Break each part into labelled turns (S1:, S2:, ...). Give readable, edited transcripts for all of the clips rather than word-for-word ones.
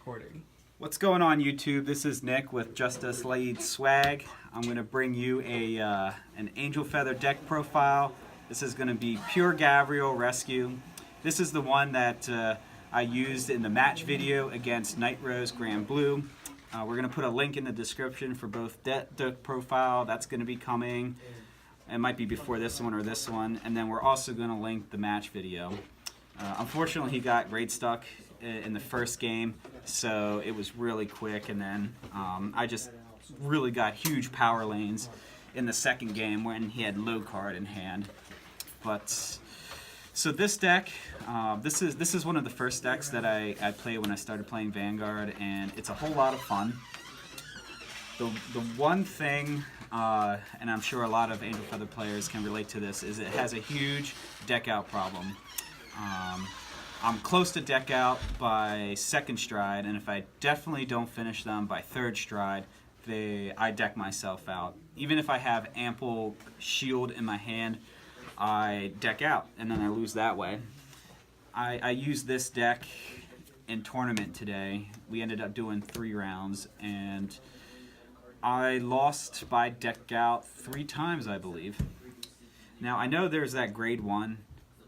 S1: recording.
S2: What's going on, YouTube? This is Nick with Justice Laid Swag. I'm going to bring you an Angel Feather deck profile. This is going to be pure Gavrail Rescue. This is the one that I used in the match video against Night Rose Grand Blue. We're going to put a link in the description for both deck profile. That's going to be coming. It might be before this one or this one. And then we're also going to link the match video. Unfortunately, he got grade stuck in the first game, so it was really quick, and then I just really got huge power lanes in the second game when he had low card in hand. But so this deck, this is one of the first decks that I played when I started playing Vanguard, and it's a whole lot of fun. The one thing, and I'm sure a lot of Angel Feather players can relate to this, is it has a huge deck out problem. I'm close to deck out by second stride, and if I definitely don't finish them by third stride, I deck myself out. Even if I have ample shield in my hand, I deck out, and then I lose that way. I used this deck in tournament today. We ended up doing 3 rounds, and I lost by deck out 3 times, I believe. Now, I know there's that grade 1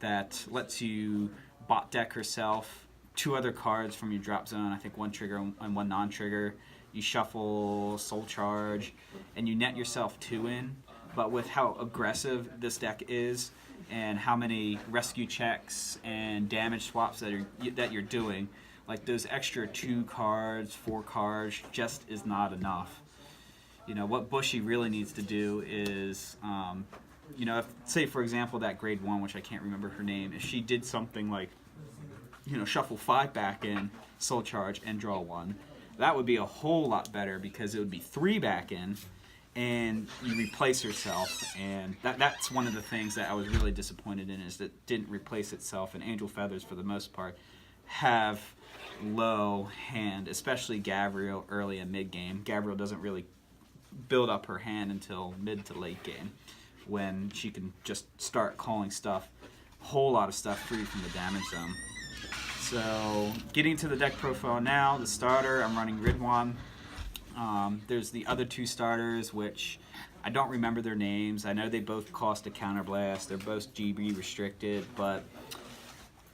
S2: that lets you bot deck herself 2 other cards from your drop zone, I think 1 trigger and 1 non-trigger. You shuffle Soul Charge, and you net yourself 2 in. But with how aggressive this deck is, and how many rescue checks and damage swaps that you're doing, like those extra 2 cards, 4 cards, just is not enough. You know, what Bushy really needs to do is, you know, if, say for example that grade 1, which I can't remember her name, if she did something like, you know, shuffle 5 back in, Soul Charge, and draw 1, that would be a whole lot better, because it would be 3 back in, and you replace herself, and that's one of the things that I was really disappointed in, is that it didn't replace itself, and Angel Feathers, for the most part, have low hand, especially Gavrail early and mid game. Gavrail doesn't really build up her hand until mid to late game, when she can just start calling stuff, a whole lot of stuff free from the damage zone. So, getting to the deck profile now, the starter, I'm running Ridwan. There's the other 2 starters, which I don't remember their names. I know they both cost a counterblast. They're both GB restricted, but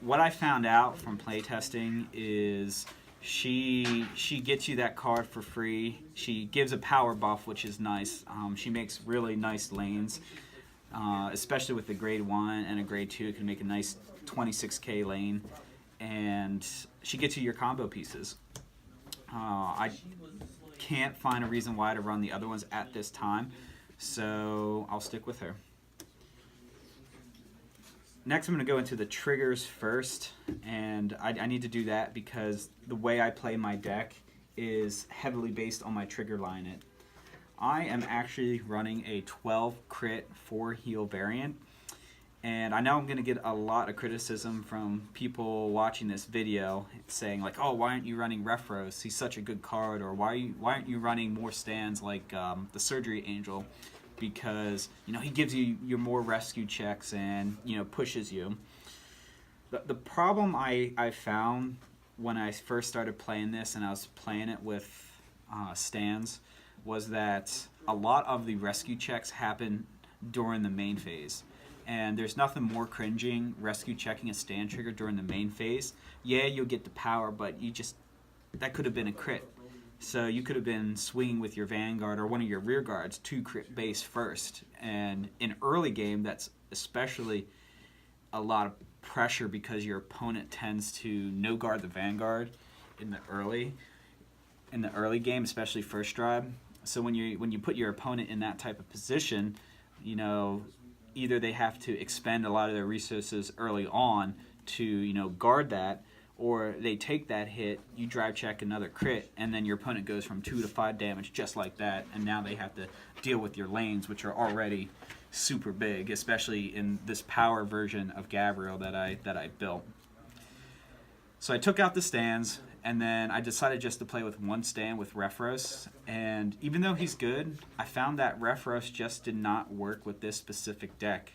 S2: what I found out from playtesting is she gets you that card for free. She gives a power buff, which is nice. She makes really nice lanes, especially with the grade 1 and a grade 2. It can make a nice 26k lane, and she gets you your combo pieces. I can't find a reason why to run the other ones at this time, so I'll stick with her. Next, I'm going to go into the triggers first, and I need to do that because the way I play my deck is heavily based on my trigger line. I am actually running a 12 crit 4 heal variant, and I know I'm going to get a lot of criticism from people watching this video saying like, oh, why aren't you running Refros? He's such a good card. Or why aren't you running more stands like the Surgery Angel? Because, you know, he gives you your more rescue checks and, you know, pushes you. The problem I found when I first started playing this, and I was playing it with stands, was that a lot of the rescue checks happen during the main phase. And there's nothing more cringing rescue checking a stand trigger during the main phase. Yeah, you'll get the power, but that could have been a crit. So you could have been swinging with your Vanguard or one of your rear guards 2 crit base first. And in early game, that's especially a lot of pressure, because your opponent tends to no guard the Vanguard in the early game, especially first drive. So when you put your opponent in that type of position, you know, either they have to expend a lot of their resources early on to, you know, guard that, or they take that hit, you drive check another crit, and then your opponent goes from 2 to 5 damage just like that, and now they have to deal with your lanes, which are already super big, especially in this power version of Gavrail that I built. So I took out the stands, and then I decided just to play with 1 stand with Refros, and even though he's good, I found that Refros just did not work with this specific deck.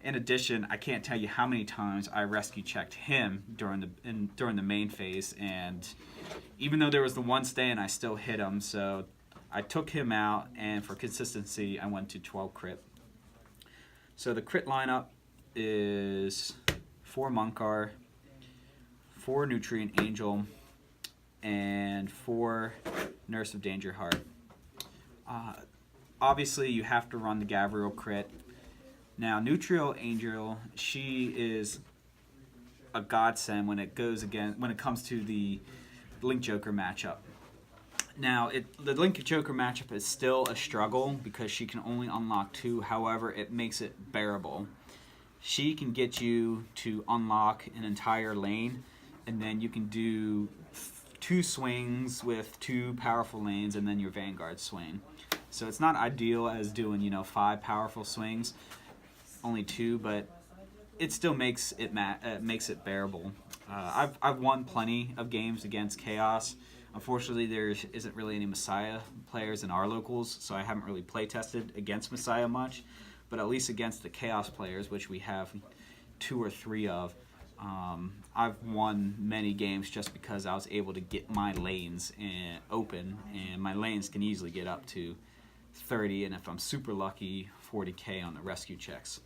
S2: In addition, I can't tell you how many times I rescue checked him during the main phase, and even though there was the one stay and I still hit him, so I took him out, and for consistency I went to 12 crit. So the crit lineup is 4 Munkar, 4 Nutrient Angel, and 4 Nurse of Danger Heart. Obviously you have to run the Gavrail crit. Now, Nutrient Angel, she is a godsend when it comes to the Link Joker matchup. Now, the Link Joker matchup is still a struggle because she can only unlock 2. However, it makes it bearable. She can get you to unlock an entire lane, and then you can do 2 swings with 2 powerful lanes, and then your Vanguard swing. So it's not ideal as doing 5 powerful swings. Only 2, but it still makes it bearable. I've won plenty of games against Chaos. Unfortunately, there isn't really any Messiah players in our locals, so I haven't really play tested against Messiah much. But at least against the Chaos players, which we have 2 or 3 of, I've won many games just because I was able to get my lanes open, and my lanes can easily get up to 30, and if I'm super lucky, 40k on the rescue checks.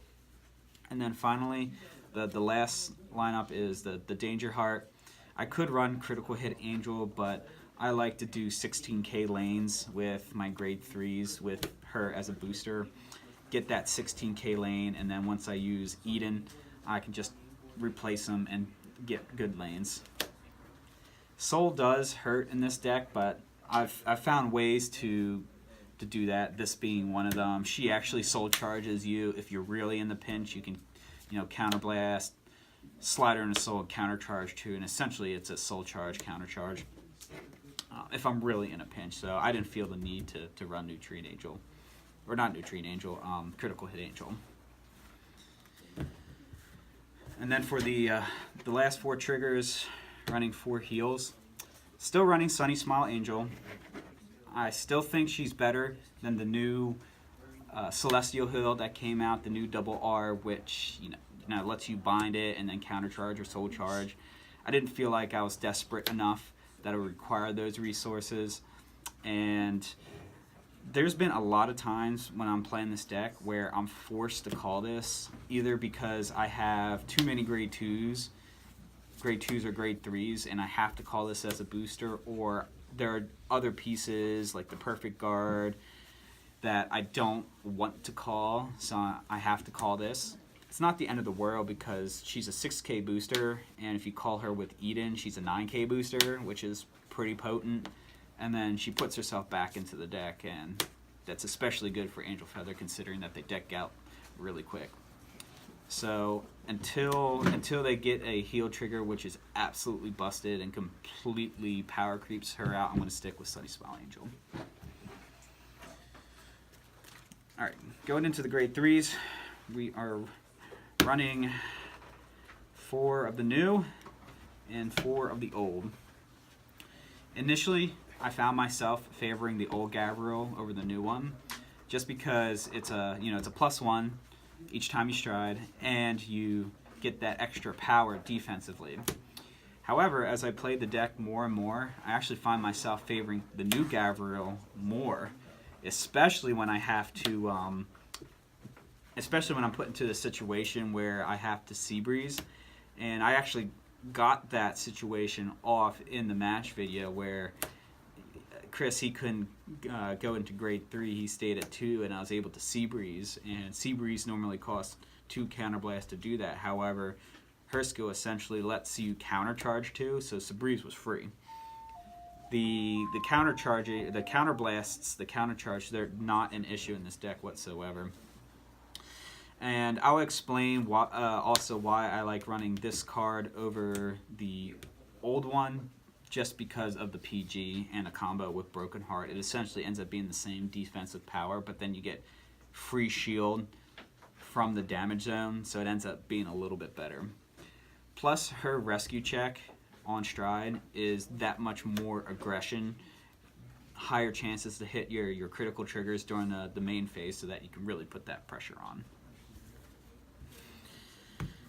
S2: And then finally, the last lineup is the Danger Heart. I could run Critical Hit Angel, but I like to do 16k lanes with my grade 3s with her as a booster. Get that 16k lane, and then once I use Eden, I can just replace them and get good lanes. Soul does hurt in this deck, but I've found ways to do that, this being one of them. She actually soul charges you. If you're really in the pinch, you can counterblast, slide her in a soul, counter charge too, and essentially it's a soul charge, counter charge if I'm really in a pinch. So I didn't feel the need to run Nutrient Angel, or not Nutrient Angel, Critical Hit Angel. And then for the last 4 triggers, running 4 heals, still running Sunny Smile Angel. I still think she's better than the new Celestial Heal that came out, the new double R, which lets you bind it and then counter charge or soul charge. I didn't feel like I was desperate enough that it would require those resources, and there's been a lot of times when I'm playing this deck where I'm forced to call this, either because I have too many grade 2s or grade 3s, and I have to call this as a booster, or there are other pieces like the Perfect Guard that I don't want to call, so I have to call this. It's not the end of the world because she's a 6k booster, and if you call her with Eden, she's a 9k booster, which is pretty potent, and then she puts herself back into the deck, and that's especially good for Angel Feather considering that they deck out really quick. So until they get a heal trigger, which is absolutely busted and completely power creeps her out, I'm going to stick with Sunny Smile Angel. Alright, going into the grade 3s, we are running 4 of the new and 4 of the old. Initially, I found myself favoring the old Gavrail over the new one, just because it's a +1 each time you stride, and you get that extra power defensively. However, as I played the deck more and more, I actually find myself favoring the new Gavrail more, especially when I have to, especially when I'm put into the situation where I have to Sea Breeze, and I actually got that situation off in the match video where Chris, he couldn't go into grade 3, he stayed at 2, and I was able to Sea Breeze, and Sea Breeze normally costs 2 counterblast to do that. However, her skill essentially lets you countercharge too, so Sea Breeze was free. The countercharge, the counterblasts, the countercharge, they're not an issue in this deck whatsoever. And I'll explain also why I like running this card over the old one, just because of the PG and a combo with Broken Heart. It essentially ends up being the same defensive power, but then you get free shield from the damage zone, so it ends up being a little bit better. Plus, her rescue check on stride is that much more aggression, higher chances to hit your critical triggers during the main phase, so that you can really put that pressure on.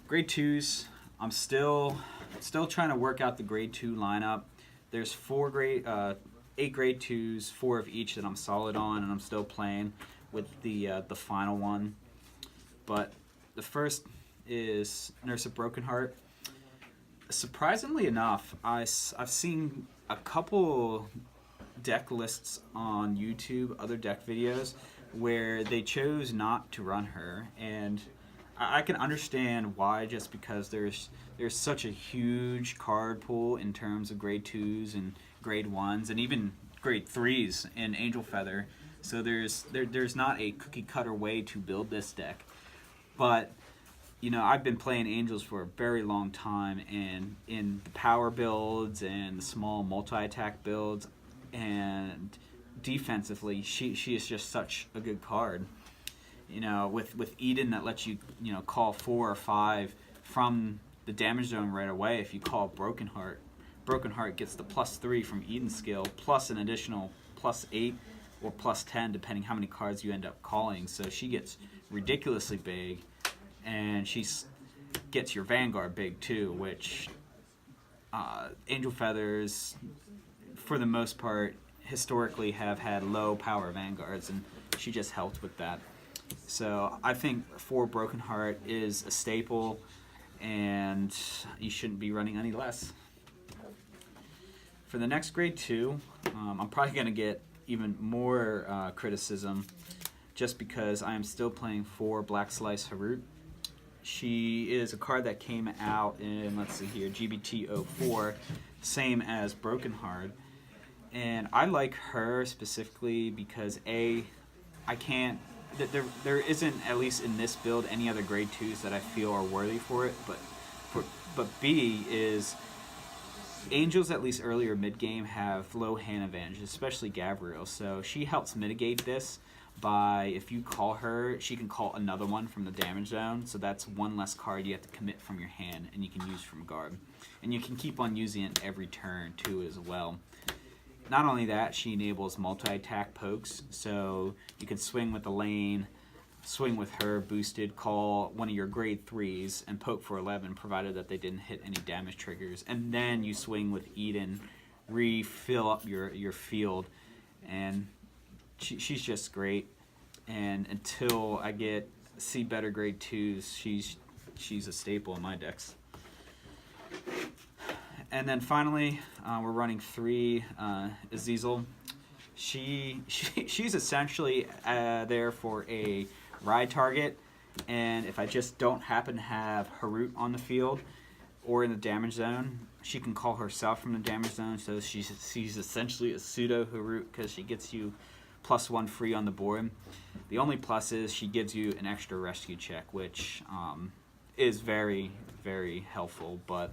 S2: Grade 2s, I'm still trying to work out the grade 2 lineup. There's 8 grade 2s, 4 of each that I'm solid on, and I'm still playing with the final one. But the first is Nurse of Broken Heart. Surprisingly enough, I've seen a couple deck lists on YouTube, other deck videos, where they chose not to run her, and I can understand why, just because there's such a huge card pool in terms of grade 2s and grade 1s and even grade 3s in Angel Feather. So there's not a cookie cutter way to build this deck. But you know, I've been playing Angels for a very long time, and in the power builds and the small multi-attack builds, and defensively, she is just such a good card. You know, with Eden, that lets you call 4 or 5 from the damage zone right away. If you call Broken Heart gets the +3 from Eden's skill, plus an additional +8 or +10, depending how many cards you end up calling. So she gets ridiculously big, and she gets your Vanguard big too, which Angel Feathers, for the most part, historically have had low power Vanguards, and she just helped with that. So I think 4 Broken Heart is a staple, and you shouldn't be running any less. For the next grade 2, I'm probably going to get even more criticism, just because I am still playing 4 Black Slice Harut. She is a card that came out in, let's see here, GBT04, same as Broken Heart. And I like her specifically because A, there isn't, at least in this build, any other grade 2s that I feel are worthy for it. But B is, Angels, at least earlier mid-game, have low hand advantage, especially Gavrail. So she helps mitigate this by, if you call her, she can call another one from the damage zone. So that's one less card you have to commit from your hand, and you can use from guard. And you can keep on using it every turn too as well. Not only that, she enables multi-attack pokes, so you can swing with the lane, swing with her boosted, call one of your grade 3s, and poke for 11, provided that they didn't hit any damage triggers. And then you swing with Eden, refill up your field, and she's just great. And until I see better grade 2s, she's a staple in my decks. And then finally, we're running 3 Azazel. She's essentially there for a ride target, and if I just don't happen to have Harut on the field or in the damage zone, she can call herself from the damage zone. So she's essentially a pseudo Harut because she gets you +1 free on the board. The only plus is she gives you an extra rescue check, which is very, very helpful. But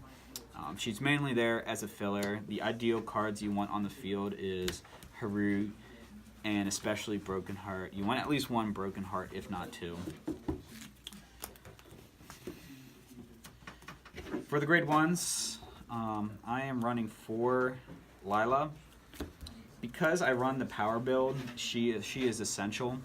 S2: she's mainly there as a filler. The ideal cards you want on the field is Harut, and especially Broken Heart. You want at least 1 Broken Heart, if not 2. For the grade 1s, I am running 4 Lila. Because I run the power build, she is essential.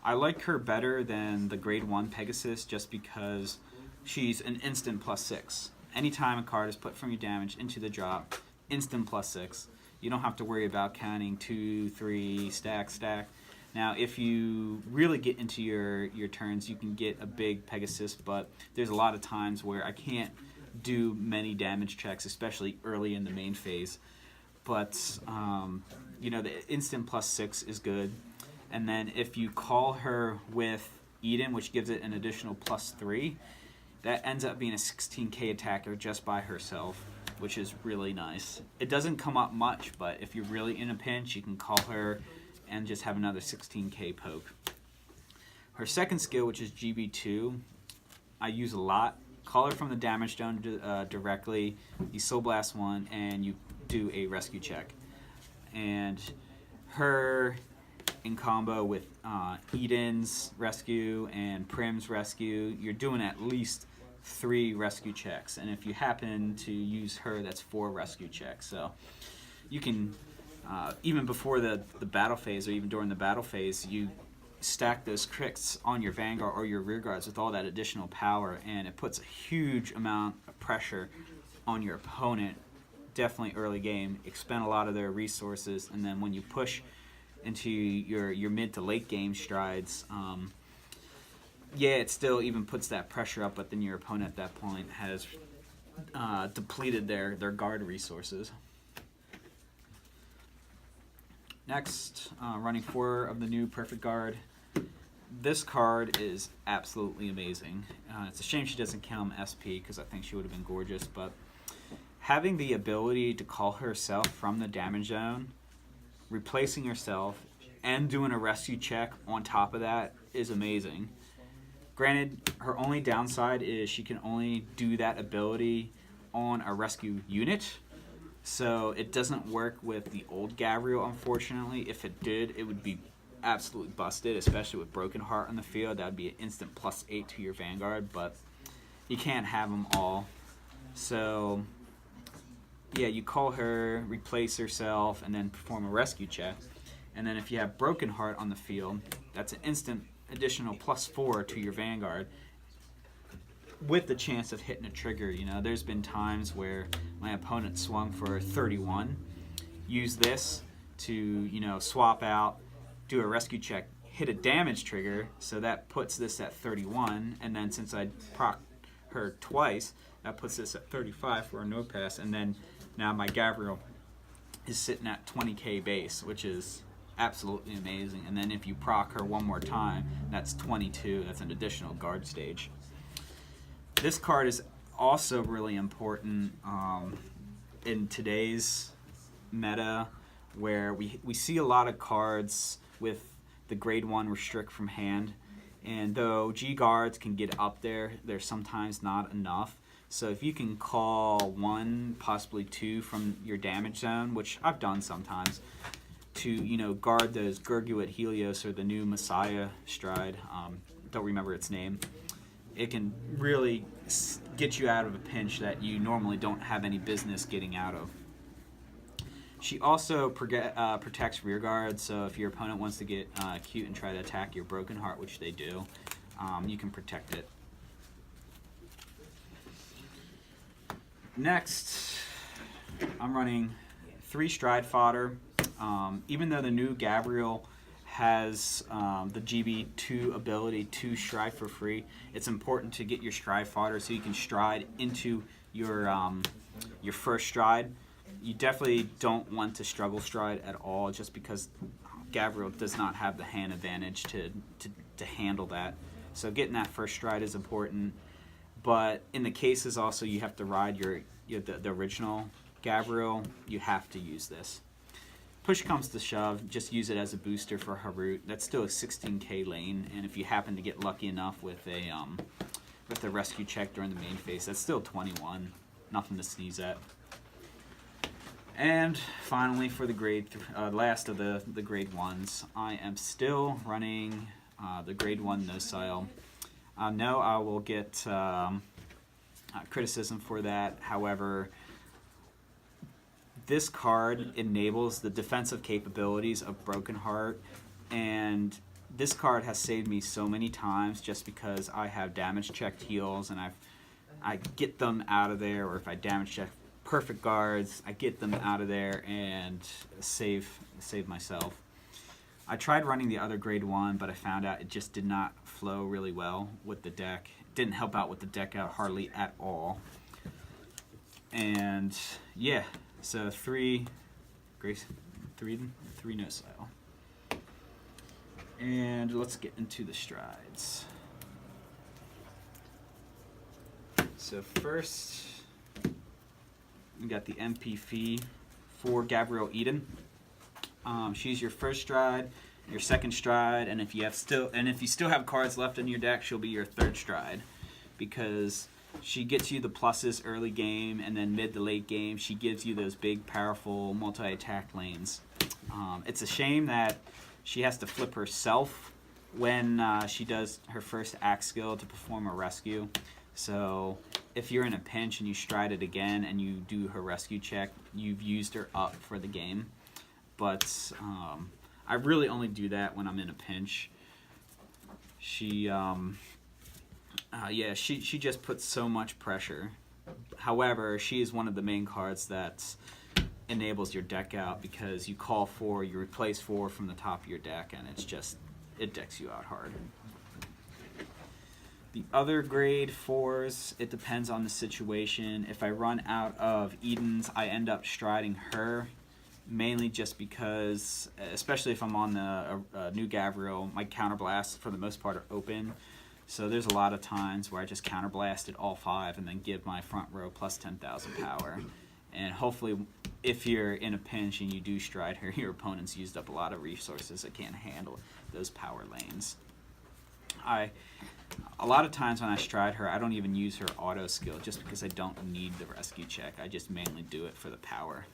S2: I like her better than the grade 1 Pegasus, just because she's an instant +6. Anytime a card is put from your damage into the drop, instant +6. You don't have to worry about counting 2, 3, stack. Now, if you really get into your turns, you can get a big Pegasus, but there's a lot of times where I can't do many damage checks, especially early in the main phase. But, the instant +6 is good. And then if you call her with Eden, which gives it an additional +3, that ends up being a 16k attacker just by herself, which is really nice. It doesn't come up much, but if you're really in a pinch, you can call her and just have another 16k poke. Her second skill, which is GB2, I use a lot. Call her from the damage zone directly, you Soul Blast 1, and you do a rescue check. And her, in combo with Eden's rescue and Prim's rescue, you're doing at least 3 rescue checks, and if you happen to use her, that's 4 rescue checks. So you can even before the battle phase, or even during the battle phase, you stack those crits on your Vanguard or your rear guards with all that additional power, and it puts a huge amount of pressure on your opponent. Definitely early game, expend a lot of their resources, and then when you push into your mid to late game strides, yeah, it still even puts that pressure up, but then your opponent at that point has depleted their guard resources. Next, running 4 of the new Perfect Guard. This card is absolutely amazing. It's a shame she doesn't count SP, because I think she would have been gorgeous, but having the ability to call herself from the damage zone, replacing herself, and doing a rescue check on top of that is amazing. Granted, her only downside is she can only do that ability on a rescue unit, so it doesn't work with the old Gavrail, unfortunately. If it did, it would be absolutely busted, especially with Broken Heart on the field. That would be an instant +8 to your Vanguard, but you can't have them all. So, yeah, you call her, replace herself, and then perform a rescue check. And then if you have Broken Heart on the field, that's an instant additional +4 to your Vanguard, with the chance of hitting a trigger. You know, there's been times where my opponent swung for 31, use this to, you know, swap out, do a rescue check, hit a damage trigger, so that puts this at 31, and then since I proc her twice, that puts this at 35 for a no pass, and then now my Gavrail is sitting at 20k base, which is absolutely amazing. And then if you proc her one more time, that's 22. That's an additional guard stage. This card is also really important in today's meta, where we see a lot of cards with the grade 1 restrict from hand, and though G guards can get up there, they're sometimes not enough. So if you can call 1, possibly 2 from your damage zone, which I've done sometimes, to, you know, guard those Gurguit Helios or the new Messiah stride, don't remember its name, it can really get you out of a pinch that you normally don't have any business getting out of. She also protects rear guard, so if your opponent wants to get cute and try to attack your Broken Heart, which they do, you can protect it. Next, I'm running 3 stride fodder. Even though the new Gavrail has the GB2 ability to stride for free, it's important to get your stride fodder so you can stride into your first stride. You definitely don't want to struggle stride at all, just because Gavrail does not have the hand advantage to handle that. So getting that first stride is important. But in the cases also you have to ride the original Gavrail, you have to use this. Push comes to shove, just use it as a booster for Harut. That's still a 16k lane, and if you happen to get lucky enough with a rescue check during the main phase, that's still 21. Nothing to sneeze at. And finally, for the last of the grade 1s, I am still running the grade 1 Nocile. No, I will get criticism for that. However, this card enables the defensive capabilities of Broken Heart, and this card has saved me so many times just because I have damage checked heals, and I get them out of there, or if I damage check perfect guards, I get them out of there and save myself. I tried running the other grade 1, but I found out it just did not flow really well with the deck. It didn't help out with the deck out hardly at all. And yeah, so 3 Nocile. And let's get into the strides. So first, we got the MP fee for Gavrail Eden. She's your first stride, your second stride, and if you still have cards left in your deck, she'll be your third stride, because she gets you the pluses early game, and then mid to late game she gives you those big powerful multi-attack lanes. It's a shame that she has to flip herself when she does her first axe skill to perform a rescue. So if you're in a pinch and you stride it again and you do her rescue check, you've used her up for the game. But I really only do that when I'm in a pinch. Yeah, she just puts so much pressure. However, she is one of the main cards that enables your deck out, because you call 4, you replace 4 from the top of your deck, and it decks you out hard. The other grade 4s, it depends on the situation. If I run out of Edens, I end up striding her, mainly just because, especially if I'm on the new Gavrail, my counterblasts for the most part are open. So there's a lot of times where I just counterblasted all 5 and then give my front row plus 10,000 power. And hopefully, if you're in a pinch and you do stride her, your opponent's used up a lot of resources that can't handle those power lanes. A lot of times when I stride her, I don't even use her auto skill, just because I don't need the rescue check. I just mainly do it for the power.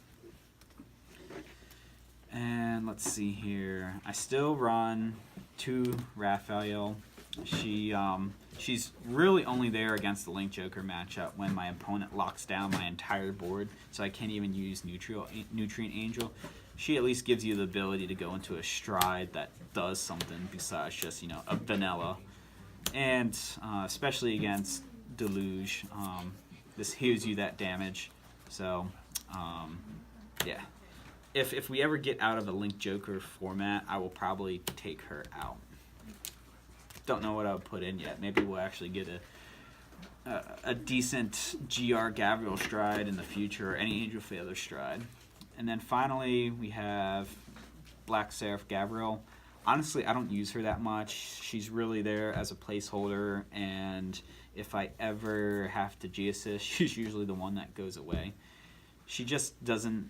S2: And let's see here. I still run 2 Raphael. She's really only there against the Link Joker matchup when my opponent locks down my entire board, so I can't even use Nutrient Angel. She at least gives you the ability to go into a stride that does something besides just, a vanilla. And especially against Deluge, this heals you that damage. So, yeah. If we ever get out of a Link Joker format, I will probably take her out. Don't know what I would put in yet. Maybe we'll actually get a decent GR Gavrail stride in the future, or any Angel Feather stride. And then finally, we have Black Seraph Gavrail. Honestly, I don't use her that much. She's really there as a placeholder, and if I ever have to G-assist, she's usually the one that goes away. She just doesn't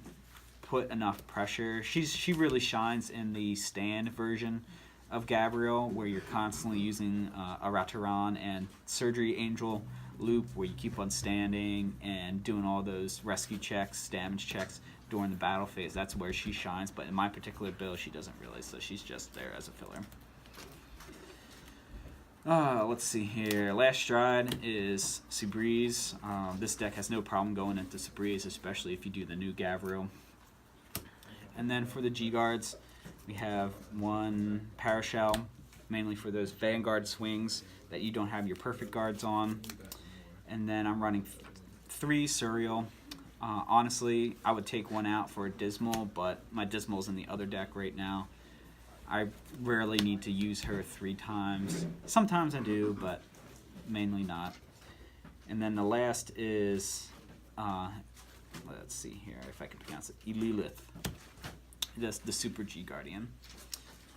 S2: put enough pressure. She really shines in the stand version of Gavrail, where you're constantly using a Rataran and Surgery Angel loop, where you keep on standing and doing all those rescue checks, damage checks during the battle phase. That's where she shines, but in my particular build, she doesn't really, so she's just there as a filler. Let's see here. Last stride is Subrize. This deck has no problem going into Subrize, especially if you do the new Gavrail. And then for the G-Guards, we have 1 Parashell, mainly for those Vanguard swings that you don't have your perfect guards on. And then I'm running 3 Surreal. Honestly, I would take 1 out for a Dismal, but my Dismal's in the other deck right now. I rarely need to use her 3 times. Sometimes I do, but mainly not. And then the last is, let's see here if I can pronounce it, Elilith. That's the Super G Guardian.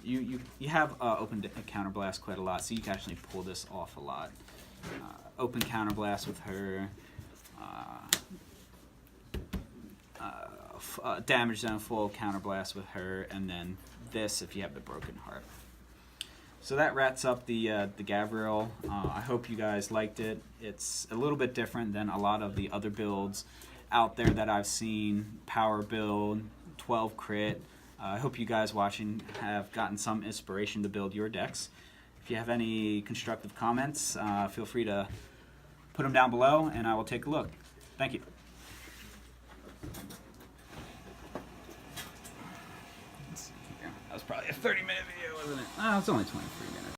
S2: You have open counterblast quite a lot, so you can actually pull this off a lot. Open counterblast with her, damage zone full counterblast with her, and then this if you have the Broken Heart. So that wraps up the Gavrail. I hope you guys liked it. It's a little bit different than a lot of the other builds out there that I've seen. Power build, 12 crit. I hope you guys watching have gotten some inspiration to build your decks. If you have any constructive comments, feel free to put them down below and I will take a look. Thank you. That was probably a 30-minute video, wasn't it? Oh, it's only 23 minutes.